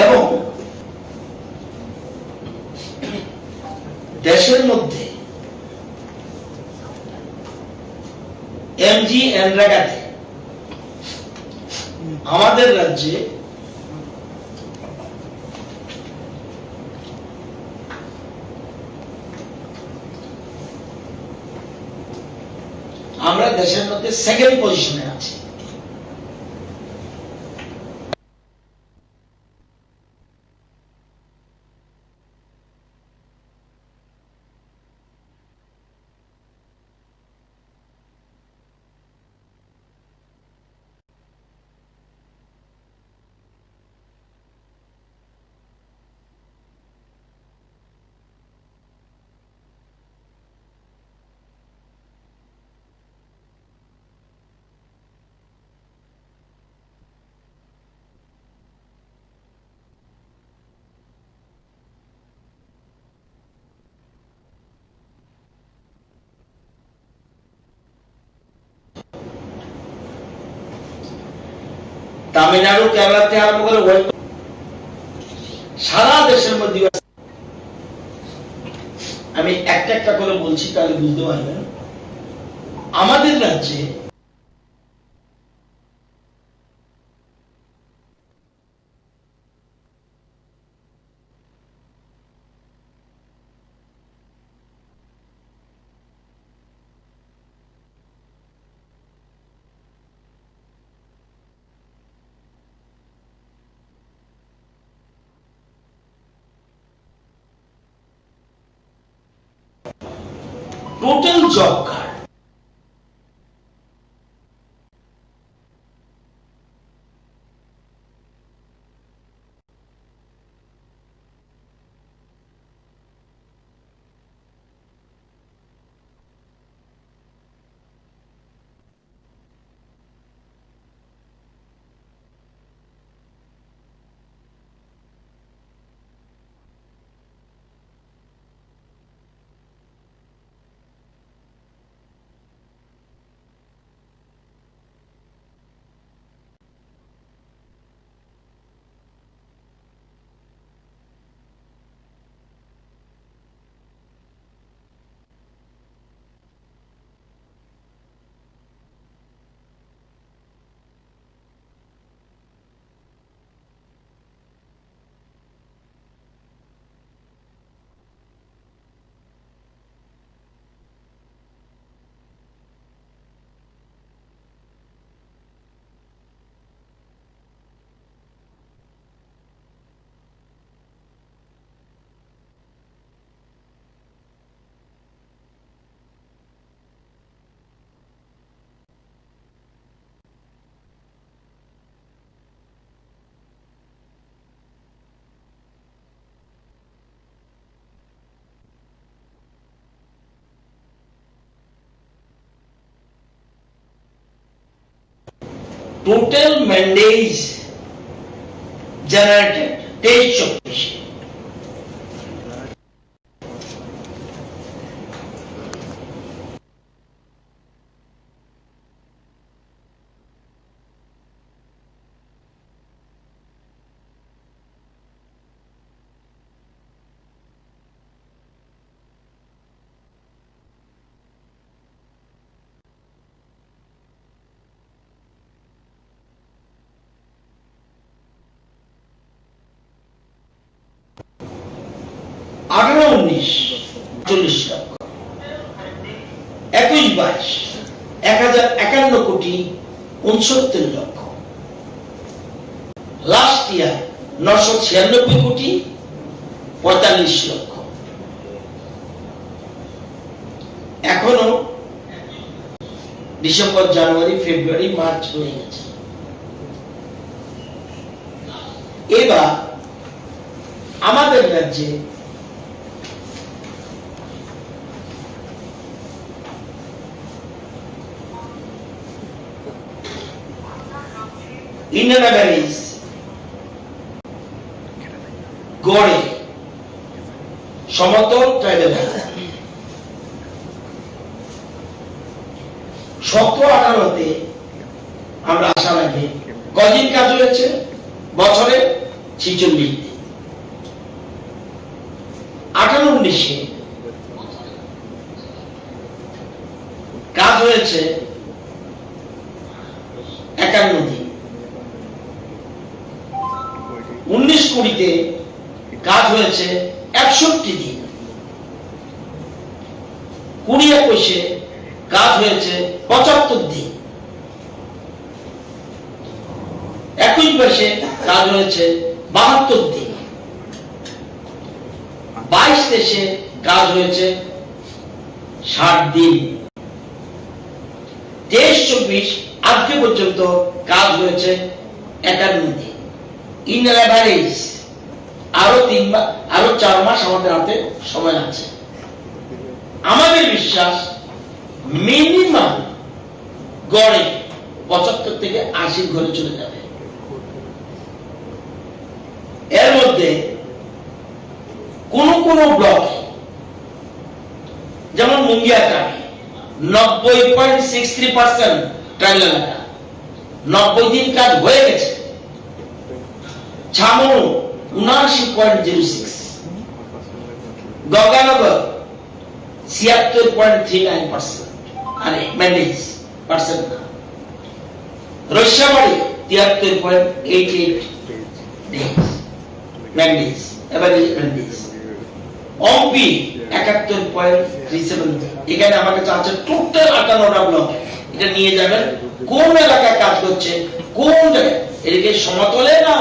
এবং দেশের মধ্যে এমজি এনরেগাতে আমাদের রাজ্যে আমরা দেশের মধ্যে সেকেন্ড পজিশনে আছি। তামিলনাড়ু, কেরালা থেকে আরম্ভ করে সারা দেশের মধ্যে আমি একটা একটা করে বলছি, তাহলে বুঝতে পারবেন। আমাদের রাজ্যে total job card total mandates generated 23 18-19 40 লক্ষ 21-22 1051 কোটি 69 লক্ষ লাস্ট ইয়ার 996 কোটি 45 লক্ষ এখনো ডিসেম্বর, জানুয়ারি, ফেব্রুয়ারি, মার্চ হয়ে গেছে। এবার আমাদের রাজ্যে ইন্ডিয়ান অ্যাভারেজ গড়ে সমতল ট্রাইবেল 17-18-তে আমরা আসার আগে কদিন কাজ হয়েছে বছরে 46 দিন। 18-19-এ কাজ হয়েছে 51 দিন। 19-20-তে কাজ হয়েছে 61 দিন। 20-21-এ কাজ হয়েছে 75 দিন। 21-22-এ কাজ হয়েছে 72 দিন। 22-23-এ কাজ হয়েছে 60 দিন। 23-24 আজকে পর্যন্ত কাজ হয়েছে 51 দিন। ইন অ্যাভারেজ আরো 4 মাস আমাদের হাতে সময় আছে। আমাদের বিশ্বাস মিনিমাম গড়ে 75 থেকে 80 ঘরে চলে যাবে। এর মধ্যে কোন কোন ব্লকে যেমন মুঙ্গিয়াকাটি 90.63% ট্রায়াল এলাকা 90 দিন কাজ হয়ে গেছে। ছামনু 79.06, গঙ্গানগর 76.39%, আরে ম্যান্ডেজ পার্সেন্ট না। Raishyabari 73.88 days man-days, average man-days. Ampi 71.37। এখানে আমার কাছে আছে টোটাল 58টা ব্লক। এটা নিয়ে যাবেন কোন এলাকায় কাজ করছে, কোন জায়গায়, এদিকে সমতলে না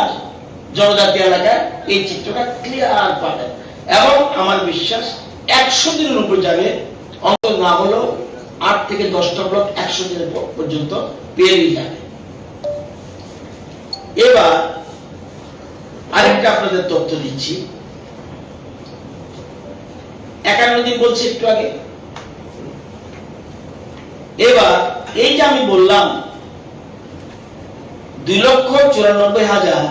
জনজাতি এলাকায়, এই চিত্রটা ক্লিয়ার পাবেন। এবং আমার বিশ্বাস 100 দিনের উপর যাবে, অন্তত না হলেও 8 থেকে 10টা ব্লক 100 দিনের পর্যন্ত পেয়ে যাবে। এবার আরেকটা আপনাদের তথ্য দিচ্ছি। 51 দিন বলছি একটু আগে। এবার এই যে আমি বললাম 2,94,000,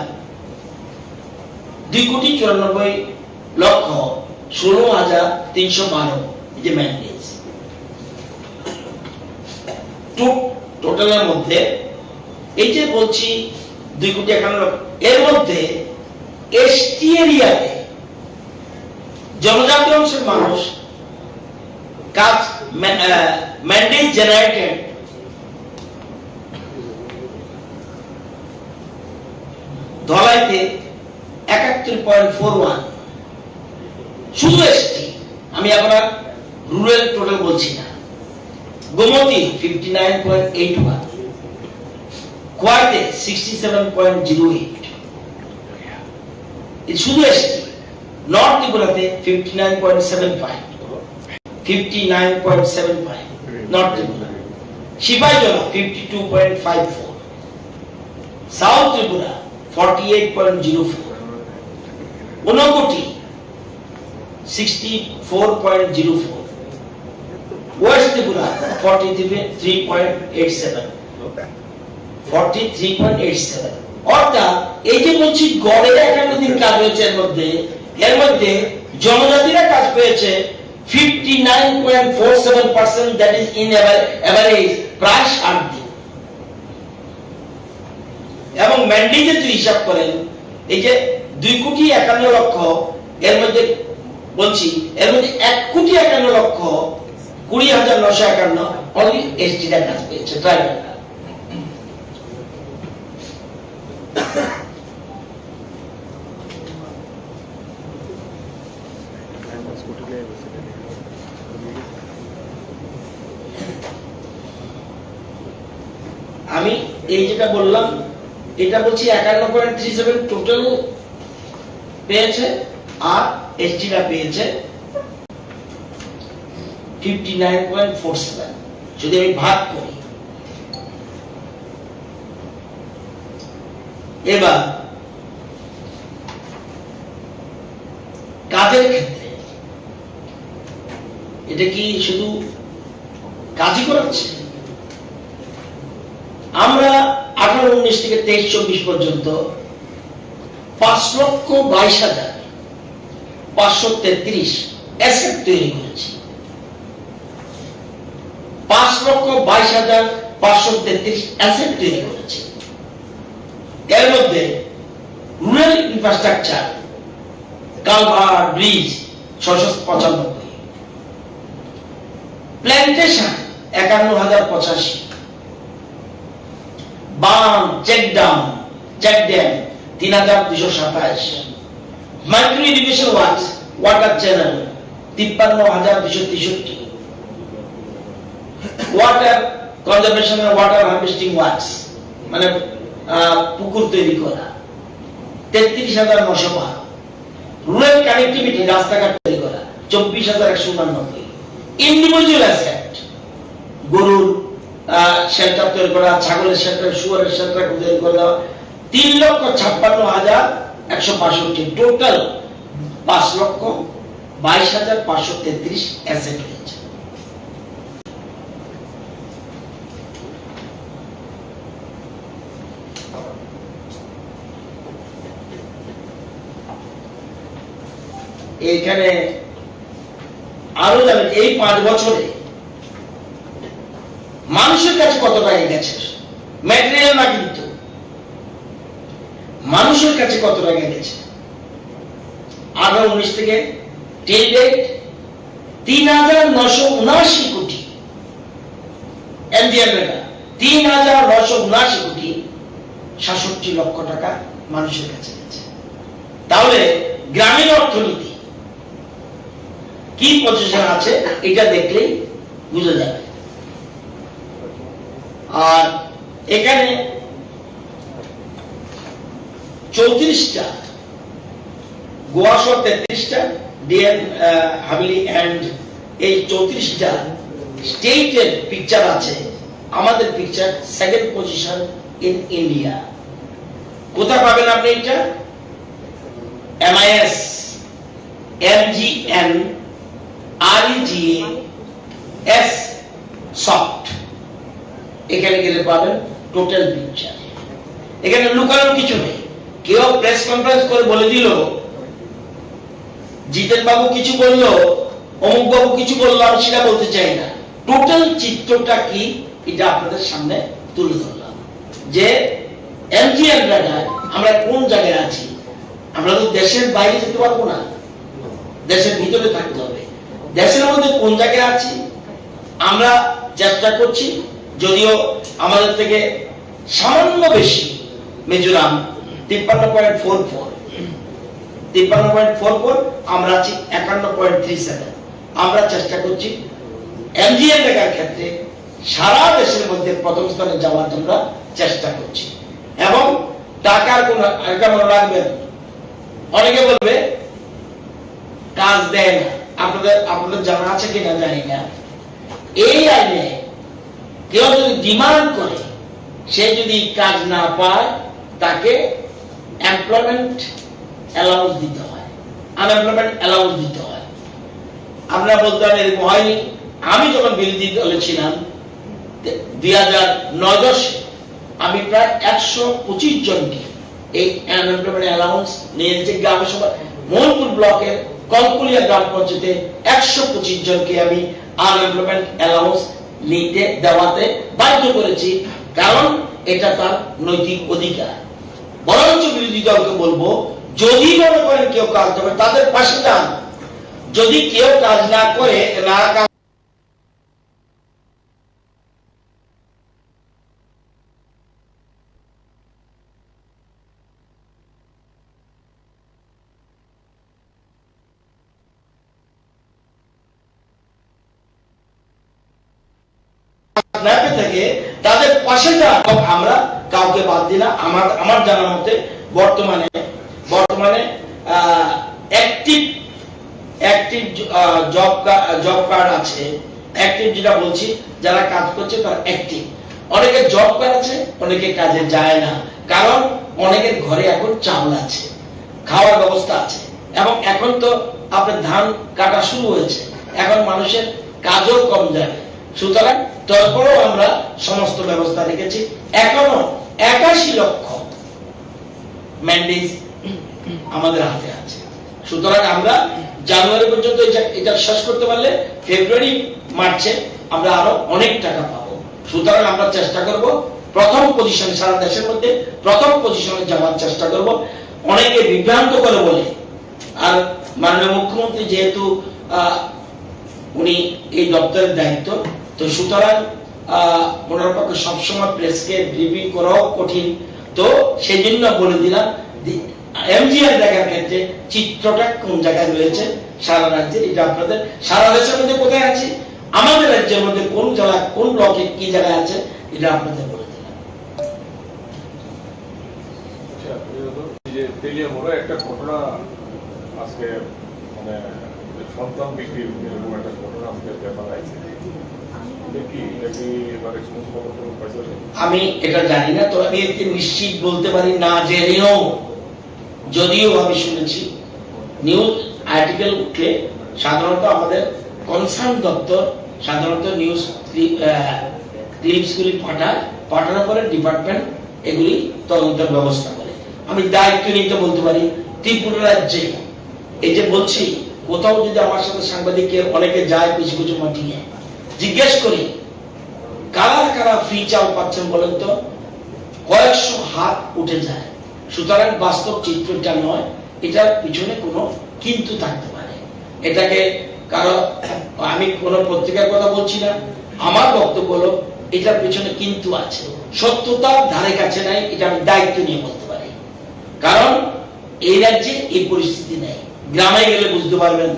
2,94,16,312 এই যে ম্যান্ডেজ টোটালের মধ্যে, এই যে বলছি 2,51,00,000, এর মধ্যে এসটি এরিয়াতে জনজাতি অংশের মানুষ কাজ ম্যান্ডেজ জেনারেটেড ধলাইতে 71.41, শুধু এসটি, আমি আপনার রুরাল টোটাল বলছি না। গোমতী 59.81, কোয়াইতে 67.08, শুধু এসটি। নর্থ ত্রিপুরাতে 59.75, 59.75 north Tripura. Sipahijala 52.54, south Tripura 48.04, Unakoti 64.04, west Tripura 43.87, 43.87। অর্থাৎ এই যে বলছি গড়ে 51 দিন কাজ হয়েছে, এর মধ্যে জনজাতিরা কাজ পেয়েছে 59.47%, দ্যাট ইজ ইন এভারেজ প্রায় 60 দিন। এবং ম্যান্ডেজে যদি হিসাব করেন, এই যে 2,51,00,000, এর মধ্যে বলছি, এর মধ্যে 1,51,20,951 অনলি এসটিরা কাজ পেয়েছে, ট্রাইবালরা। আমি এই যেটা বললাম, এটা বলছি 51.37 টোটাল পেয়েছে, আর এসটিরা পেয়েছে 59.47। যদি আমি ভাগ করি, এবার কাজের ক্ষেত্রে এটা কি শুধু কাজই করাচ্ছে? আমরা 18-19 থেকে 23-24 পর্যন্ত 5,22,533 অ্যাসেট তৈরি করেছি। 5,22,533 অ্যাসেট তৈরি করেছি। এর মধ্যে rural infrastructure, culvert, bridge 695, plantation 51,085, বাঁধ, check dam 3,227, micro irrigation works, water channel 53,263, water conservation and water harvesting works মানে পুকুর তৈরি করা 33,912, রুরাল কানেক্টিভিটি রাস্তাঘাট তৈরি করা 24,189, ইন্ডিভিজুয়াল অ্যাসেট গরুর শেল্টার তৈরি করা, ছাগলের শেল্টার, শুয়ারের শেল্টার তৈরি করে দেওয়া 3,56,162, টোটাল 5,22,533 অ্যাসেট হয়েছে। এইখানে আরো জানেন এই 5 বছরে মানুষের কাছে কত টাকা গেছে, ম্যাটেরিয়াল না কিন্তু মানুষের কাছে কত টাকা গেছে। 18-19 থেকে টিল ডেট 3,979 কোটি, এনডিআর টাকা 3,979 কোটি, 67 লক্ষ টাকা মানুষের কাছে গেছে। তাহলে গ্রামীণ অর্থনীতি কি পজিশন আছে এটা দেখলেই বুঝা যাবে। আর এখানে 34টা, গোয়া সহ 33টা, ডিএন হাভেলি এন্ড এই 34টা স্টেটের পিকচার আছে। আমাদের picture second position in India. কোথায় পাবেন আপনি এটা? MIS, MGN, REGA, S soft, এখানে গেলে পাবেন টোটাল পিকচার। এখানে লুকানোর কিছু নেই। কেউ প্রেস কনফারেন্স করে বলে দিল জিতেন বাবু কিছু বললো, অমুক বাবু কিছু বললো, আমি সেটা বলতে চাই না। টোটাল চিত্রটা কি এটা আপনাদের সামনে তুলে ধরলাম যে এমজিএন ডাটায় আমরা কোন জায়গায় আছি। আমরা তো দেশের বাইরে যেতে পারবো না, দেশের ভিতরে থাকতে হবে। দেশের মধ্যে কোন জায়গায় আছি আমরা চেষ্টা করছি, যদিও আমাদের থেকে সামান্য বেশি মিজোরাম 53.44, আমরা আছি 51.37। আমরা চেষ্টা করছি এমজিএন রেখার ক্ষেত্রে সারা দেশের মধ্যে প্রথম স্থানে যাওয়ার জন্য চেষ্টা করছি। এবং টাকার কোন একটা মনে রাখবেন, অনেকে বলবে কাজ দেয় না, আপনাদের জানা আছে কিনা জানি না। এই আইনে কেউ যদি ডিমান্ড করে, সে যদি কাজ না পায় তাকে এমপ্লয়মেন্ট অ্যালাউন্স দিতে হয়, আনএমপ্লয়মেন্ট অ্যালাউন্স দিতে হয়। আমরা বলতে হবে এরকম হয়নি। আমি যখন বিরোধী দলে ছিলাম 2009-10 আমি প্রায় 125 জনকে এই আনএমপ্লয়মেন্ট অ্যালাউন্স নিয়ে যে গ্রাম সভা মোহনপুর ব্লকের কলকুলিয়া গ্রাম পঞ্চায়েতে 125 জনকে আমি আনএমপ্লয়মেন্ট অ্যালাউন্স নিতে দেওয়াতে বাধ্য করেছি, কারণ এটা তার নৈতিক অধিকার। বরঞ্চ বিরোধী দলকে বলবো, যদি মনে করেন কেউ কাজ করবে তাদের পাশে যান। যদি কেউ কাজ না করে না থেকে তাদের পাশে যান। আমরা কাউকে বাদ দিই না। আমার জানার মতে বর্তমানে অ্যাক্টিভ জব কার্ড আছে। অ্যাক্টিভ যেটা বলছি, যারা কাজ করছে তারা অ্যাক্টিভ। অনেকে জব কার্ড আছে, অনেকে কাজে যায় না, কারণ অনেকের ঘরে এখন চাউল আছে, খাওয়ার ব্যবস্থা আছে। এবং এখন তো আপনার ধান কাটা শুরু হয়েছে, এখন মানুষের কাজও কম যাবে। সুতরাং তারপরেও আমরা সমস্ত ব্যবস্থা রেখেছি। এখনো 81 লক্ষ ম্যান্ডেজ আমাদের হাতে আছে। সুতরাং আমরা জানুয়ারি পর্যন্ত এটা শেষ করতে পারলে ফেব্রুয়ারি মার্চে আমরা আরো অনেক টাকা পাবো। সুতরাং আমরা চেষ্টা করব প্রথম পজিশনে, সারা দেশের মধ্যে প্রথম পজিশনে যাওয়ার চেষ্টা করব। অনেকে বিভ্রান্ত করে বলে। আর মাননীয় মুখ্যমন্ত্রী যেহেতু উনি এই দপ্তরের দায়িত্ব, তো সুতরাং ওনার পক্ষে সবসময় প্রেসকে ব্রিফিং করাও কঠিন, তো সেই জন্য বলে দিলাম এমজিআর দেখার ক্ষেত্রে চিত্রটা কোন জায়গায় রয়েছে সারা রাজ্যে, এটা আপনাদের সারা দেশের মধ্যে কোথায় আছে, আমাদের রাজ্যের মধ্যে কোন জেলা কোন ব্লকে কি জায়গায় আছে, এটা আপনাদের বলে দিলাম। একটা ঘটনা আজকে মানে সন্তান বিক্রির একটা ঘটনা আজকে ব্যাপার আছে, আমি এটা জানি না, তো আমি এতে নিশ্চিত বলতে পারি না জেনেও, যদিও আমি শুনেছি নিউজ আর্টিকেল উঠলে সাধারণত আমাদের কনসার্ন দপ্তর সাধারণত নিউজ ক্লিপসগুলি পাঠানোর পরে ডিপার্টমেন্ট এগুলি তদন্তের ব্যবস্থা করে। আমি দায়িত্ব নিতে বলতে পারি ত্রিপুরা রাজ্যে এই যে বলছি, কোথাও যদি আমার সাথে সাংবাদিকের অনেকে যায় কিছু কিছু মিটিংয়ে, জিজ্ঞেস করি কারা কারা ফ্রি চাল পাচ্ছেন বলেন তো, কয়েকশো হাত উঠে যায়। সুতরাং বাস্তব চিত্রটা নয়, এটার পিছনে কোনো কিন্তু থাকতে পারে। এটাকে কারো, আমি কোনো পত্রিকার কথা বলছি না, আমার বক্তব্য হলো এটার পিছনে কিন্তু আছে, সত্যতার ধারে কাছে নাই, এটা আমি দায়িত্ব নিয়ে বলতে পারি। কারণ এই রাজ্যে এই পরিস্থিতি নেই, গ্রামে গেলে বুঝতে পারবেন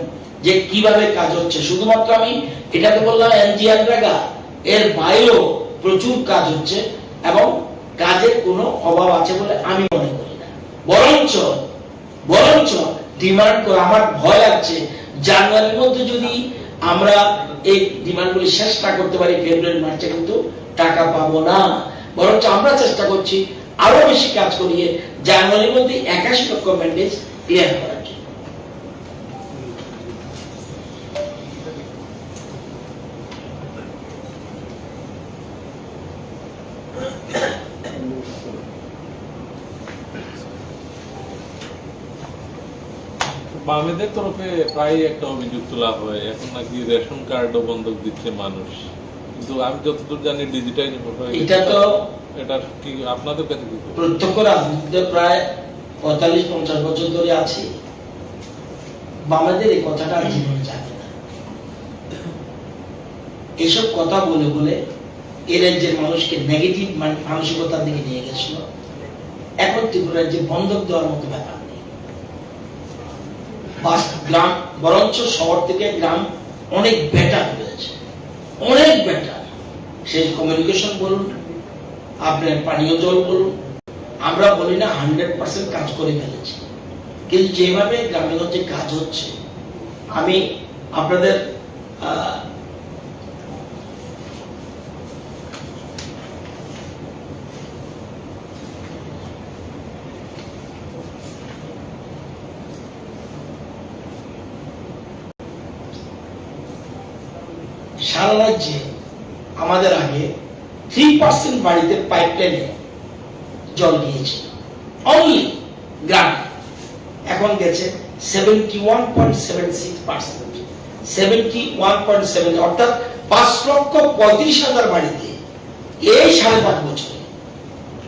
যে কিভাবে কাজ হচ্ছে। শুধুমাত্র আমি এটাকে বললাম এনজিআর জায়গা, এর বাইরেও প্রচুর কাজ হচ্ছে এবং কাজের কোনো অভাব আছে বলে আমি মনে করি না। বরঞ্চ ডিমান্ড করে আমার ভয় লাগছে জানুয়ারির মধ্যে যদি আমরা এই ডিমান্ডগুলি শেষ না করতে পারি, ফেব্রুয়ারি মার্চে কিন্তু টাকা পাবো না। বরঞ্চ আমরা চেষ্টা করছি আরো বেশি কাজ করিয়ে জানুয়ারির মধ্যে 81 লক্ষ ব্যান্ডেজ ক্লিয়ার করার জন্য। বামেদের তরফে প্রায় একটা অভিযোগ তোলা হয়, এখন নাকি রেশন কার্ডও বন্ধক দিচ্ছে মানুষ, কিন্তু আমি যতদূর জানি ডিজিটাইজ এটা তো এটা কি আপনাদের কাছে কি প্রত্যক্ষ রাজনীতিতে প্রায় 45-50 বছর ধরে আছে, বামেদের এই কথাটা জীবনে জানে না। এসব কথা বলে বলে এই রাজ্যের মানুষকে নেগেটিভ মানসিকতার দিকে নিয়ে গেছিল। এখন ত্রিপুরা রাজ্যে বন্ধক দেওয়ার মতো ব্যাপার নেই। গ্রাম বরঞ্চ শহর থেকে গ্রাম অনেক বেটার হয়েছে, অনেক বেটার। সেই কমিউনিকেশন বলুন, আপনার পানীয় জল বলুন, আমরা বলি না 100% কাজ করে ফেলেছি, কিন্তু যেভাবে গ্রামেগঞ্জে কাজ হচ্ছে, আমি আপনাদের সারা রাজ্যে আমাদের আগে 3% বাড়িতে পাইপলাইনে জল গিয়েছিল, অনলি গ্রামে। এখন গেছে 71.76%, 71.7, অর্থাৎ 5,35,000 বাড়িতে এই 5.5 বছরে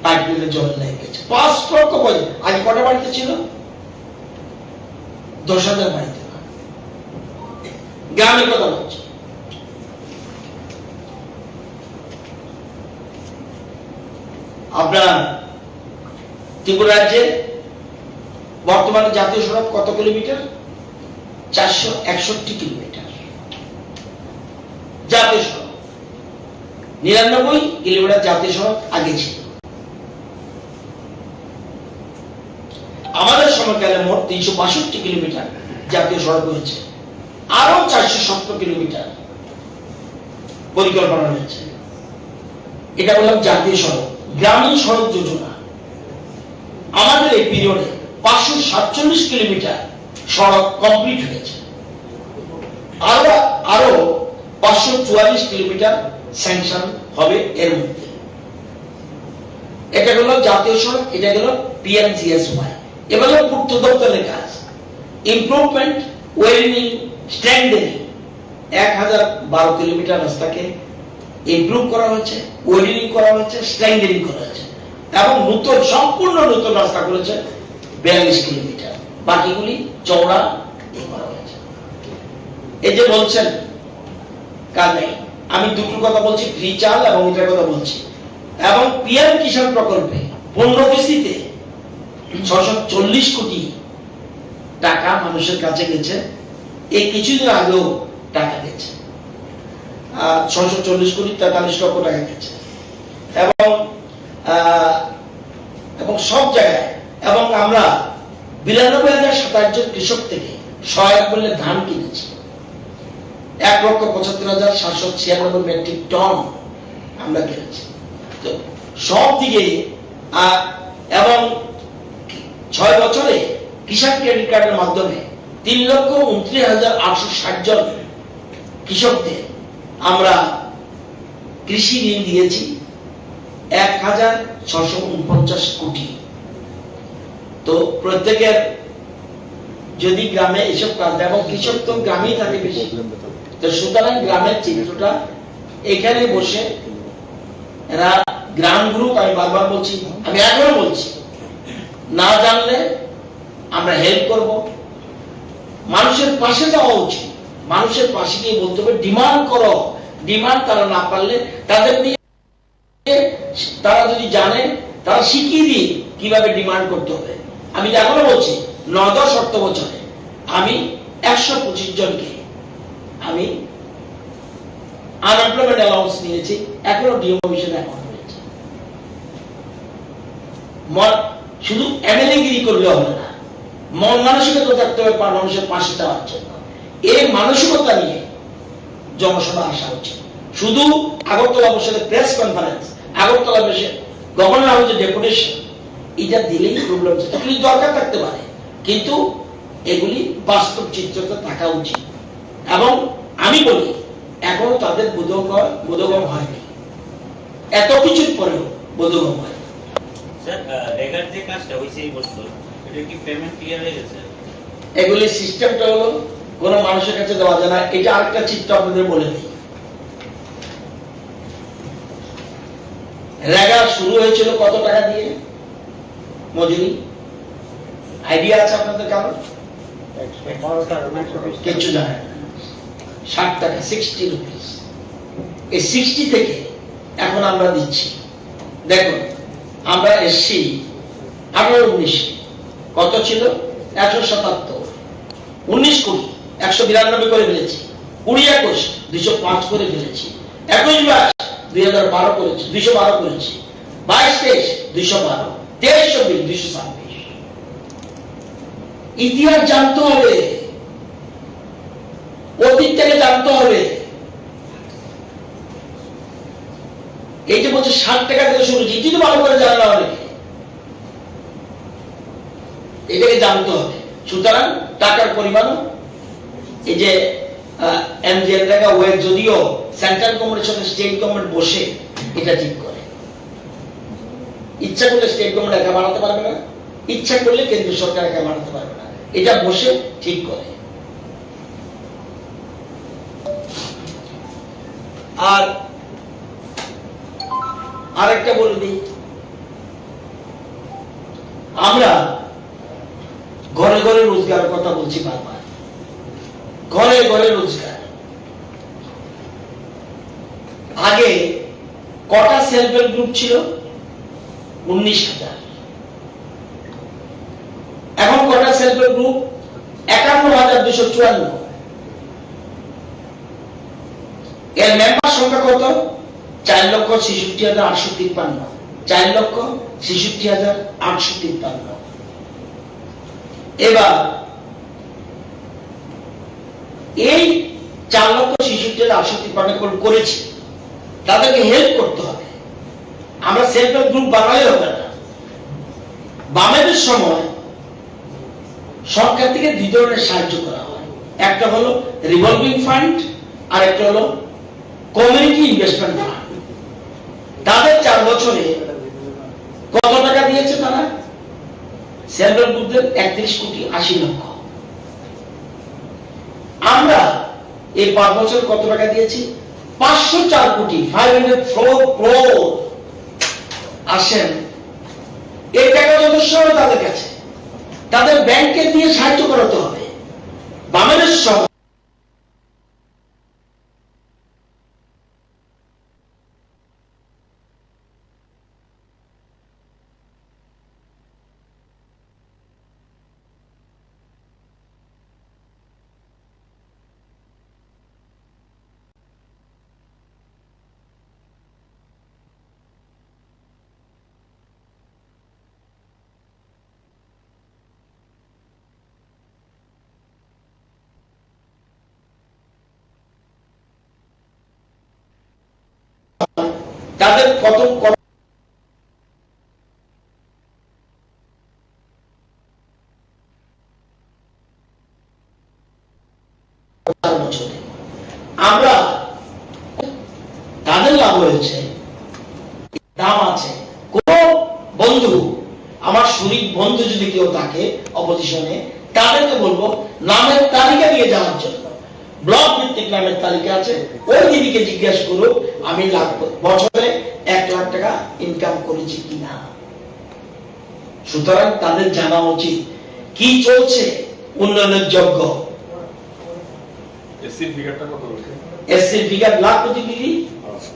পাইপলাইনে জল লেগে গেছে। 5,35,000। আগে কটা বাড়িতে ছিল? 10,000 বাড়িতে। গ্রামের কথা বলছে। আপনার ত্রিপুরা রাজ্যে বর্তমানে জাতীয় সড়ক কত কিলোমিটার? 461 কিলোমিটার জাতীয় সড়ক। 99 কিলোমিটার জাতীয় সড়ক আগে ছিল। আমাদের সময়কালে মোট 362 কিলোমিটার জাতীয় সড়ক হয়েছে, আরো 470 কিলোমিটার পরিকল্পনা রয়েছে। এটা বললাম জাতীয় সড়ক। গ্রামীণ সড়ক যোজনা আমাদের এই পিরিয়ডে 547 কিলোমিটার সড়ক কমপ্লিট হয়েছে, আরো 544 কিলোমিটার স্যাংশন হবে এর মধ্যে। এটা হলো জাতীয় সড়ক, এটা গেল পিএমজিএসওয়াই। এবার পূর্ত দপ্তরের কাজ, ইমপ্রুভমেন্ট, ওয়েলবিং, স্ট্রেংথেনিং। 1012 কিলোমিটার রাস্তাকে ইমপ্রুভ করা হয়েছে, ওয়েলবিং করা হয়েছে, স্ট্রেংথেনিং করা হয়েছে এবং সম্পূর্ণ নতুন রাস্তা করেছে 42 কিলোমিটার, বাকিগুলি চওড়া করা হয়েছে। এই যে বলছেন কাজ নেই, আমি দুটো কথা বলছি, ফ্রি চাল এবং এটার কথা বলছি। এবং পিএম কিষাণ প্রকল্পে 15 কিস্তিতে 640 কোটি টাকা মানুষের কাছে গেছে। এই কিছুদিন আগেও টাকা গেছে, 640 কোটি 43 লক্ষ টাকা গেছে। এবং সব জায়গায়, এবং আমরা 92,027 জন কৃষক থেকে সহায়ক মূল্যে ধান কিনেছি, 1,75,796 মেট্রিক টন আমরা কিনেছি। তো সব দিকে, এবং 6 বছরে কিষাণ ক্রেডিট কার্ডের মাধ্যমে 3,29,860 জন কৃষকদের আমরা কৃষি ঋণ দিয়েছি 1,649 কোটি। তো প্রত্যেকের যদি গ্রামে এসব কাজ, এবং কৃষক তো গ্রামেই থাকে বেশি, তো সুতরাং গ্রামের চিত্রটা এখানে বসে এরা গ্রাম গ্রুপ, আমি বারবার বলছি, আমি এখনো বলছি, না জানলে আমরা হেল্প করব। মানুষের পাশে যাওয়া উচিত, মানুষের পাশে গিয়ে বলতে হবে ডিমান্ড করো। ডিমান্ড তারা না পারলে তাদের দিয়ে, তারা যদি জানে তারা শিখিয়ে দিই কিভাবে ডিমান্ড করতে হবে। আমি এখনো বলছি 9-10 অর্থ বছরে আমি 125 জনকে আমি আনএমপ্লয়মেন্ট অ্যালাউন্স নিয়েছি, এখনো ডিএম অফিসে অ্যাকাউন্ট রয়েছে। শুধু এমএলএ গিরি করলে হবে না, মন মানসিকতা থাকতে হবে মানুষের পাশে যাওয়ার জন্য। এই মানসিকতা নিয়ে জনসভা আসা উচিত। শুধু আগরতলা বসে প্রেস কনফারেন্স, আগরতলা বসে গভর্নর হাউসে ডেপুটেশন, এটা দিলেই প্রবলেম দরকার থাকতে পারে, কিন্তু এগুলি বাস্তব চিত্রতা থাকা উচিত। এবং আমি বলি এখনো তাদের বোধগম্য হয়নি, এত কিছুর পরেও বোধগম্য হয়। স্যার, রেগার যে কাজটা হইছে এই বছর, এটা কি পেমেন্ট ক্লিয়ার হয়ে গেছে? এগুলি সিস্টেমটা হলো কোন মানুষের কাছে দেওয়া যায় না। এটা আরেকটা চিত্র আপনাদের বলে দিই। রেগা শুরু হয়েছিল কত টাকা দিয়ে মজুরি? আইডিয়া আছে আপনাদের কারণ? কিছু জানে না। 60 টাকা, 60 রুপিস। এই 60 থেকে এখন আমরা দিচ্ছি, দেখুন আমরা এসছি 18-19, কত ছিল? 177, 19 কোটি 192 করে ফেলেছি, 20-21 205 করে ফেলেছি, 21-22 2012 করেছি, 212 করেছি, 22-23 212, 23-24 226। ইতিহাস জানতে হবে, অতীত থেকে জানতে হবে। এই যে বলছে 60 টাকা থেকে শুরু, ইতি তো ভালো করে জানা অনেকে, এটাকে জানতে হবে। সুতরাং টাকার পরিমাণ, এই যে এমজিএন টাকা ওয়ের, যদিও সেন্ট্রাল গভর্নমেন্টের সাথে স্টেট গভর্নমেন্ট বসে এটা ঠিক করে, ইচ্ছা করলে স্টেট গভর্নমেন্ট একা বাড়াতে পারবে না, ইচ্ছা করলে কেন্দ্রীয় সরকার একা বাড়াতে পারবে না, এটা বসে ঠিক করে। আর আরেকটা বলে দিই, আমরা ঘরে ঘরে রোজগারের কথা বলছি বারবার, ঘরে ঘরে রোজগার। আগে কটা সেলফ হেল্প গ্রুপ ছিল? 19,000। এখন কটা সেলফ হেল্প গ্রুপ? 51,254। এর মেম্বার সংখ্যা কত? 4,66,853। 4,66,853। এবার এই 4,66,853 করেছি, তাদেরকে হেল্প করতে হবে। আমরা সেলফ হেল্প গ্রুপ বানালে হবে না। বামেদের সময় সরকার থেকে 2 ধরনের সাহায্য করা হয়, একটা হলো রিভলভিং ফান্ড আর একটা হলো কমিউনিটি ইনভেস্টমেন্ট ফান্ড। তাদের 4 বছরে কত টাকা দিয়েছে তারা? সেলফ হেল্প গ্রুপদের 31,80,00,000। আমরা এই 5 বছর কত টাকা দিয়েছি? 504,504 crore। আসেন, এই টাকা যথেষ্ট হবে তাদের কাছে, তাদের ব্যাংকে দিয়ে সাহায্য করাতে হবে। বামেদের সব তাদের কত আমরা তাদের লাভ হয়েছে, দাম আছে। কোন বন্ধু, আমার শরীর বন্ধু যদি কেউ থাকে অপোজিশনে, তাদেরকে বলবো নামের তালিকা দিয়ে যাওয়ার জন্য। ব্লক ভিত্তিক নামের তালিকা আছে, ওই দিদিকে জিজ্ঞাসা করো আমি বছরে 1 লাখ টাকা ইনকাম করেছি কিনা। সুতরাং তাদের জানা উচিত কি চলছে উন্নয়নের যোগ্য। এসসির ফিগারটা কত হচ্ছে? এসসির ফিগার লাখপতি দিদি,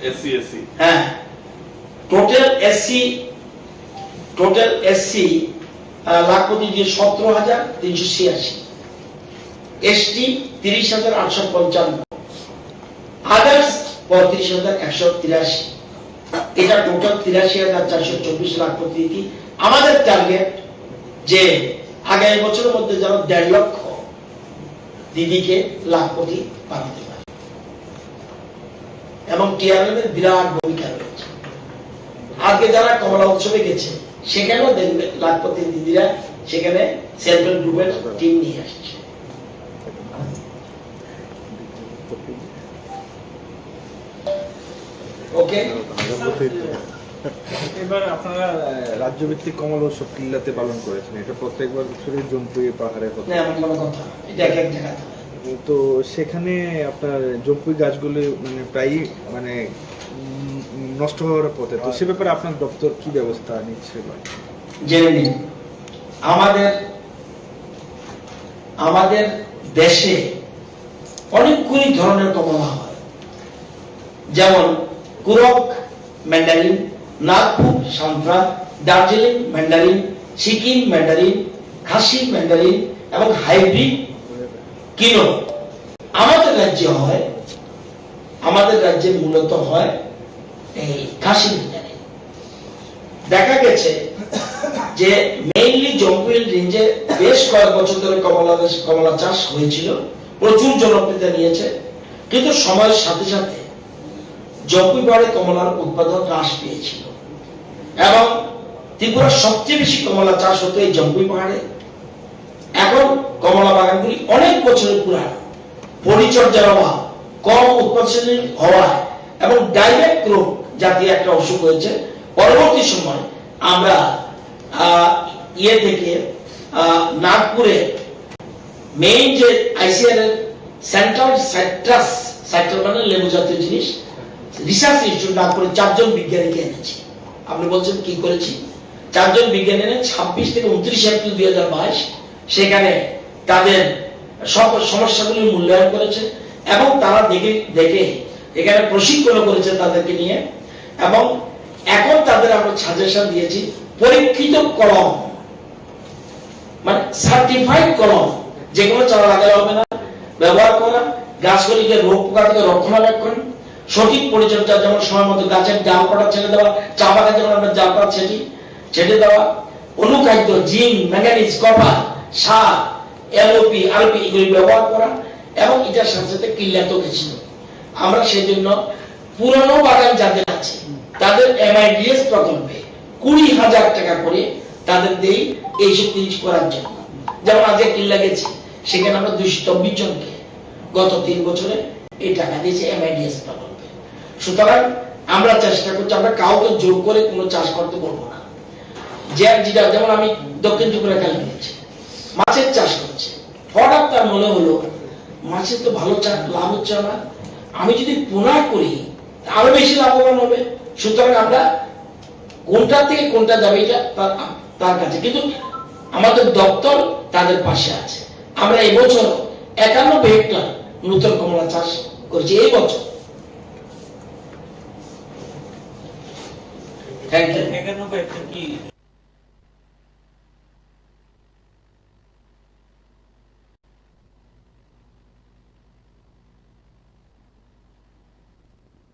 এসসি হ্যাঁ টোটাল এসসি লাখপতি দিয়ে 17,386, এসটি 30,855, আদার্স 35,183। এটা টোটাল 83,424 লাখপতি দিদি। আমাদের টার্গেট যে আগামী বছরের মধ্যে যেন 1.5 লক্ষ দিদিকে লাখপতি বানাতে পারে, এবং টিআরএমের বিরাট ভূমিকা রয়েছে। আজকে যারা কমলা উৎসবে গেছে সেখানেও দেখবে লাখপতি দিদিরা সেখানে সেন্ট্রাল গ্রুপের টিম নিয়ে আসছে। ওকে, এবার আপনারা রাজ্যভিত্তিক কমল উৎসব কিল্লাতে পালন করেছেন, এটা প্রত্যেকবার বছরই জম্পুই পাহাড়ে হতো। না এমন কোনো কথা, এটা এক এক জায়গাতে হয়। তো সেখানে আপনার জম্পুই গাছগুলি মানে প্রায়ই মানে নষ্ট হওয়ার পথে, তো সে ব্যাপারে আপনার দপ্তর কি ব্যবস্থা নিচ্ছে? জেনে নিন, আমাদের দেশে অনেকগুলি ধরনের কমলা হয়, যেমন Coorg mandarin, Nagpur santra, Darjeeling mandarin, Sikkim mandarin, Khasi mandarin এবং হাইব্রিড কিনো। আমাদের রাজ্যে মূলত হয় এই খাসি ম্যান্ডারিন। দেখা গেছে যে মেইনলি জম্পুইল রেঞ্জে বেশ কয়েক বছর ধরে কমলা চাষ হয়েছিল, প্রচুর জনপ্রিয়তা নিয়েছে, কিন্তু সময়ের সাথে সাথে জম্পুই পাহাড়ে কমলার উৎপাদন হ্রাস পেয়েছিল, এবং ত্রিপুরার সবচেয়ে বেশি কমলা চাষ হতো এই জম্পুই পাহাড়ে। এখন কমলা বাগানগুলি অনেক বছরের পুরানো, পরিচর্যার অভাব, কম উৎপাদনশীল হওয়ায় এবং ডাইরেক্ট রোগ জাতীয় একটা অসুখ হয়েছে। পরবর্তী সময় আমরা থেকে নাগপুরে মেইন যে আইসিআর এর সেন্ট্রাল সাইট্রাস মানে লেবু জাতীয় জিনিস রিসার্চ ইনস্টিটিউট নাগপুরে 4 জন বিজ্ঞানীকে এনেছি। আপনি বলছেন কি করেছি? 4 জন বিজ্ঞানী এনে 26 থেকে 29 এপ্রিল 2022 সেখানে তাদের সব সমস্যাগুলি মূল্যায়ন করেছে, এবং তারা দেখে এখানে প্রশিক্ষণ করেছে তাদেরকে নিয়ে, এবং এখন তাদের আমরা সাজেশন দিয়েছি পরীক্ষিত কলম, মানে সার্টিফাইড কলম, যেগুলো চারা লাগালে হবে না, ব্যবহার করা, গাছগুলিকে রোগ পোকা থেকে রক্ষণাবেক্ষণ, সঠিক পরিচর্যা, যেমন সময় মতো গাছের ডালপালা ছেড়ে দেওয়া, চা বাগান যেমন আমরা ডালপালা ছেড়ে দেওয়া, অনুখাদ্য জিঙ্ক, ম্যাঙ্গানিজ, কপার, সার, এলওপি, আরপি এগুলি ব্যবহার করা, এবং এটার সাথে সাথে কিল্লাতেও গেছিল। আমরা সেই জন্য পুরনো বাগান যাদের আছে তাদের এমআইডিএস প্রকল্পে 20,000 টাকা করে তাদের দেই এইসব জিনিস করার জন্য। যেমন আজকে কিল্লা গেছি, সেখানে আমরা 224 জনকে গত 3 বছরে এই টাকা দিয়েছি এমআইডিএস প্রকল্পে। সুতরাং আমরা চেষ্টা করছি, আমরা কাউকে জোর করে কোনো চাষ করতে বলবো না। যেটা যেমন আমি দক্ষিণ ত্রিপুরা খেলা নিয়েছি, মাছের চাষ করছে, হঠাৎ তার মনে হলো মাছের তো ভালো লাভ হচ্ছে না, আমি যদি পোনা করি আরো বেশি লাভবান হবে। সুতরাং আমরা কোনটা থেকে কোনটা যাবে এটা তার কাছে, কিন্তু আমাদের দপ্তর তাদের পাশে আছে। আমরা এবছর 91 হেক্টর নতুন কমলা চাষ করছি এই বছর। Thank you. 91 হেক্টর কি